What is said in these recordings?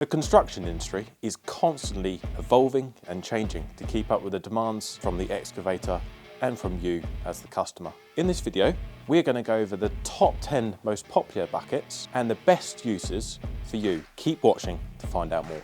The construction industry is constantly evolving and changing to keep up with the demands from the excavator and from you as the customer. In this video, we're going to go over the top 10 most popular buckets and the best uses for you. Keep watching to find out more.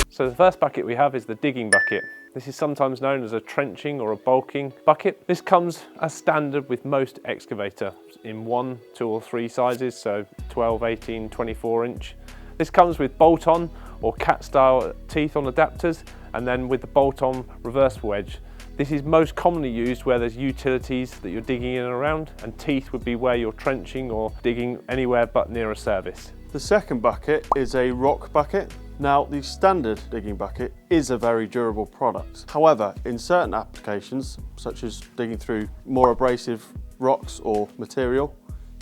So the first bucket we have is the digging bucket. This is sometimes known as a trenching or a bulking bucket. This comes as standard with most excavator in 1, 2 or 3 sizes, so 12, 18, 24 inch. This comes with bolt-on or cat style teeth on adapters, and then with the bolt-on reversible edge. This is most commonly used where there's utilities that you're digging in and around, and teeth would be where you're trenching or digging anywhere but near a service. The second bucket is a rock bucket. Now, the standard digging bucket is a very durable product. However, in certain applications, such as digging through more abrasive rocks or material,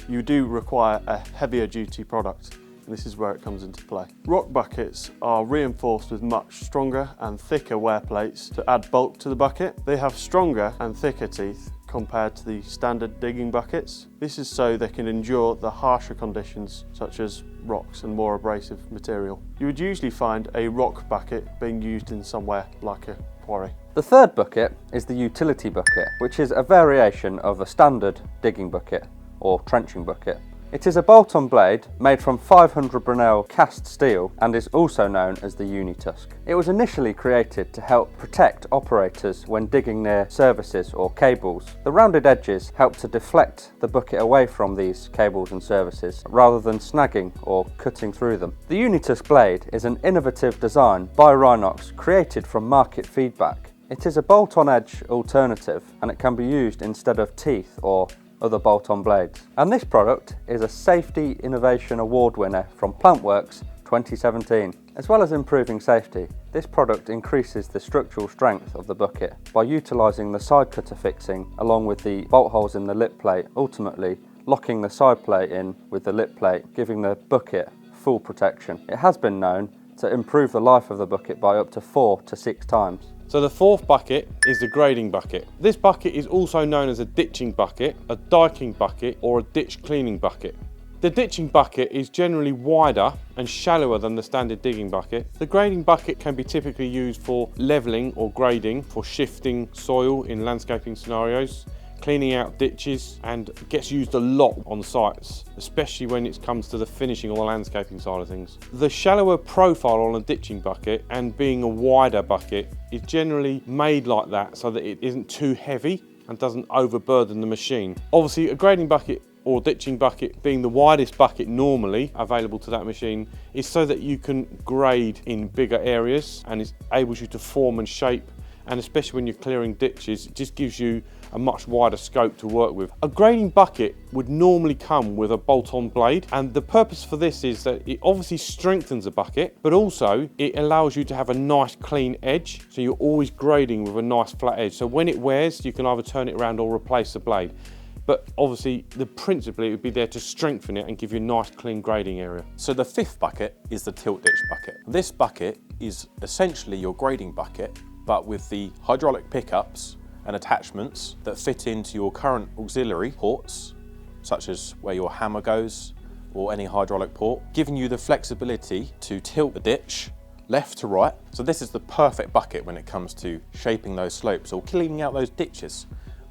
you do require a heavier duty product, and this is where it comes into play. Rock buckets are reinforced with much stronger and thicker wear plates to add bulk to the bucket. They have stronger and thicker teeth compared to the standard digging buckets. This is so they can endure the harsher conditions such as rocks and more abrasive material. You would usually find a rock bucket being used in somewhere like a quarry. The third bucket is the utility bucket, which is a variation of a standard digging bucket or trenching bucket. It is a bolt-on blade made from 500 Brunel cast steel and is also known as the Unitusk. It was initially created to help protect operators when digging near services or cables. The rounded edges help to deflect the bucket away from these cables and services rather than snagging or cutting through them. The Unitusk blade is an innovative design by Rhinox created from market feedback. It is a bolt-on edge alternative and it can be used instead of teeth or other bolt-on blades. And this product is a Safety Innovation Award winner from Plantworks 2017. As well as improving safety, this product increases the structural strength of the bucket by utilising the side cutter fixing along with the bolt holes in the lip plate, ultimately locking the side plate in with the lip plate, giving the bucket full protection. It has been known to improve the life of the bucket by up to 4 to 6 times. So the fourth bucket is the grading bucket. This bucket is also known as a ditching bucket, a diking bucket or a ditch cleaning bucket. The ditching bucket is generally wider and shallower than the standard digging bucket. The grading bucket can be typically used for levelling or grading, for shifting soil in landscaping scenarios, cleaning out ditches, and gets used a lot on sites, especially when it comes to the finishing or the landscaping side of things. The shallower profile on a ditching bucket and being a wider bucket is generally made like that so that it isn't too heavy and doesn't overburden the machine. Obviously, a grading bucket or ditching bucket being the widest bucket normally available to that machine is so that you can grade in bigger areas and it enables you to form and shape, and especially when you're clearing ditches, it just gives you a much wider scope to work with. A grading bucket would normally come with a bolt-on blade, and the purpose for this is that it obviously strengthens the bucket, but also it allows you to have a nice clean edge, so you're always grading with a nice flat edge. So when it wears, you can either turn it around or replace the blade. But obviously, principally, it would be there to strengthen it and give you a nice clean grading area. So the fifth bucket is the tilt ditch bucket. This bucket is essentially your grading bucket, but with the hydraulic pickups and attachments that fit into your current auxiliary ports, such as where your hammer goes or any hydraulic port, giving you the flexibility to tilt the ditch left to right. So this is the perfect bucket when it comes to shaping those slopes or cleaning out those ditches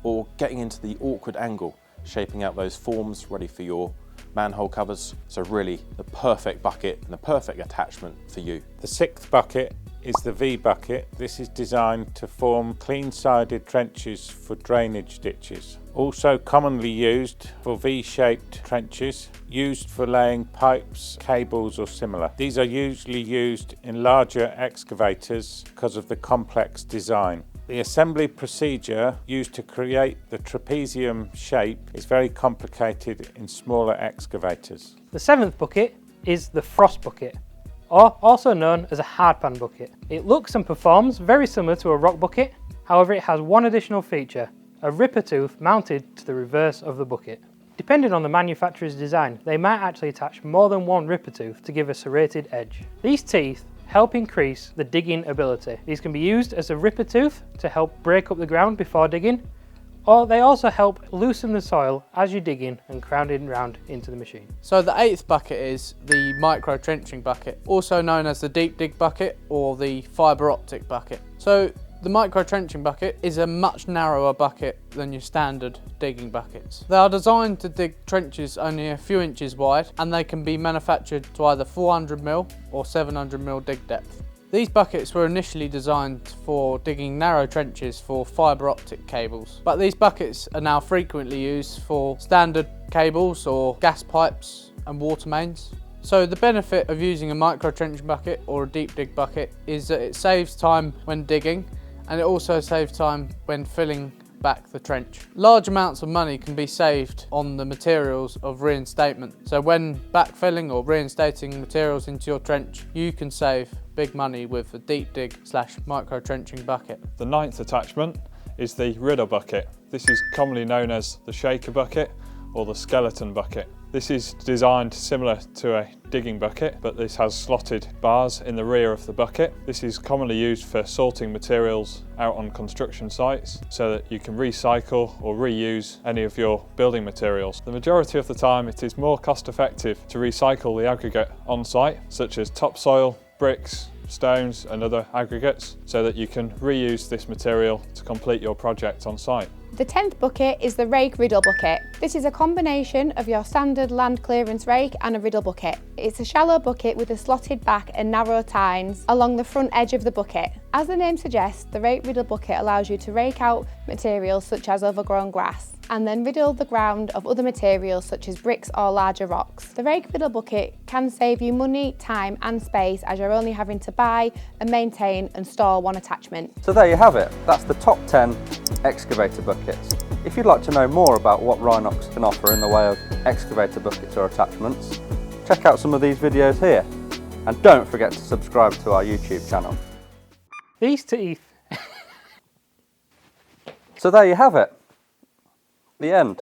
or getting into the awkward angle, shaping out those forms ready for your manhole covers. So really the perfect bucket and the perfect attachment for you. The sixth bucket is the V bucket. This is designed to form clean-sided trenches for drainage ditches. Also commonly used for V-shaped trenches, used for laying pipes, cables or similar. These are usually used in larger excavators because of the complex design. The assembly procedure used to create the trapezium shape is very complicated in smaller excavators. The seventh bucket is the frost bucket, or also known as a hardpan bucket. It looks and performs very similar to a rock bucket, however it has one additional feature, a ripper tooth mounted to the reverse of the bucket. Depending on the manufacturer's design, they might actually attach more than one ripper tooth to give a serrated edge. These teeth help increase the digging ability. These can be used as a ripper tooth to help break up the ground before digging, or they also help loosen the soil as you're digging and crowding round into the machine. So the 8th bucket is the micro trenching bucket, also known as the deep dig bucket or the fibre optic bucket. So the micro trenching bucket is a much narrower bucket than your standard digging buckets. They are designed to dig trenches only a few inches wide, and they can be manufactured to either 400mm or 700mm dig depth. These buckets were initially designed for digging narrow trenches for fibre optic cables, but these buckets are now frequently used for standard cables or gas pipes and water mains. So the benefit of using a micro trenching bucket or a deep dig bucket is that it saves time when digging, and it also saves time when filling back the trench. Large amounts of money can be saved on the materials of reinstatement. So when backfilling or reinstating materials into your trench, you can save big money with a deep dig / micro trenching bucket. The 9th attachment is the Riddle Bucket. This is commonly known as the shaker bucket or the skeleton bucket. This is designed similar to a digging bucket, but this has slotted bars in the rear of the bucket. This is commonly used for sorting materials out on construction sites so that you can recycle or reuse any of your building materials. The majority of the time it is more cost effective to recycle the aggregate on site, such as topsoil, bricks, stones and other aggregates, so that you can reuse this material to complete your project on site. The 10th bucket is the Rake Riddle Bucket. This is a combination of your standard land clearance rake and a riddle bucket. It's a shallow bucket with a slotted back and narrow tines along the front edge of the bucket. As the name suggests, the Rake Riddle Bucket allows you to rake out materials such as overgrown grass and then riddle the ground of other materials such as bricks or larger rocks. The Rake Riddle Bucket can save you money, time and space, as you're only having to buy and maintain and store one attachment. So there you have it, that's the top 10 excavator buckets. If you'd like to know more about what Rhinox can offer in the way of excavator buckets or attachments, check out some of these videos here. And don't forget to subscribe to our YouTube channel. These teeth. So there you have it. The end.